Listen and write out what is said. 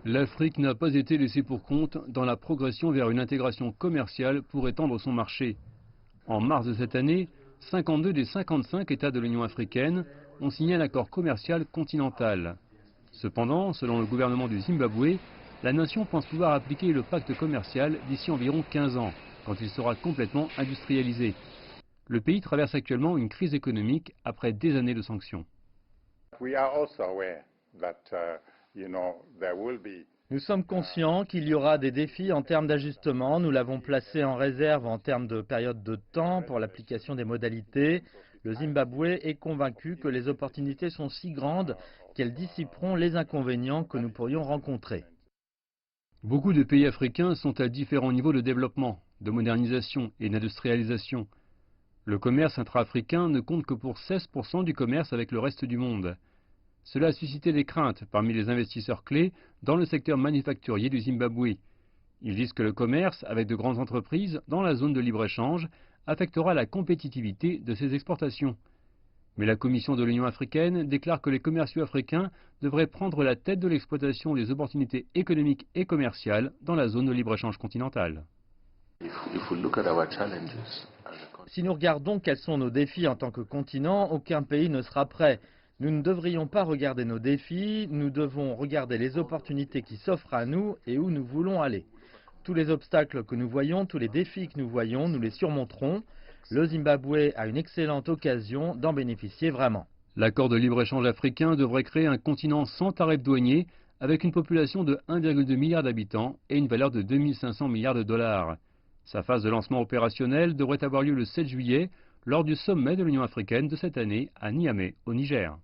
L'Afrique n'a pas été laissée pour compte dans la progression vers une intégration commerciale pour étendre son marché. En mars de cette année, 52 des 55 États de l'Union africaine ont signé un accord commercial continental. Cependant, selon le gouvernement du Zimbabwe, la nation pense pouvoir appliquer le pacte commercial d'ici environ 15 ans, quand il sera complètement industrialisé. Le pays traverse actuellement une crise économique après des années de sanctions. Nous sommes conscients qu'il y aura des défis en termes d'ajustement. Nous l'avons placé en réserve en termes de période de temps pour l'application des modalités. Le Zimbabwe est convaincu que les opportunités sont si grandes qu'elles dissiperont les inconvénients que nous pourrions rencontrer. Beaucoup de pays africains sont à différents niveaux de développement, de modernisation et d'industrialisation. Le commerce intra-africain ne compte que pour 16% du commerce avec le reste du monde. Cela a suscité des craintes parmi les investisseurs clés dans le secteur manufacturier du Zimbabwe. Ils disent que le commerce avec de grandes entreprises dans la zone de libre-échange affectera la compétitivité de ces exportations. Mais la Commission de l'Union africaine déclare que les commerciaux africains devraient prendre la tête de l'exploitation des opportunités économiques et commerciales dans la zone de libre-échange continentale. Si nous regardons quels sont nos défis en tant que continent, aucun pays ne sera prêt. Nous ne devrions pas regarder nos défis, nous devons regarder les opportunités qui s'offrent à nous et où nous voulons aller. Tous les obstacles que nous voyons, tous les défis que nous voyons, nous les surmonterons. Le Zimbabwe a une excellente occasion d'en bénéficier vraiment. L'accord de libre-échange africain devrait créer un continent sans tarifs douaniers avec une population de 1,2 milliard d'habitants et une valeur de 2500 milliards de dollars. Sa phase de lancement opérationnel devrait avoir lieu le 7 juillet lors du sommet de l'Union africaine de cette année à Niamey, au Niger.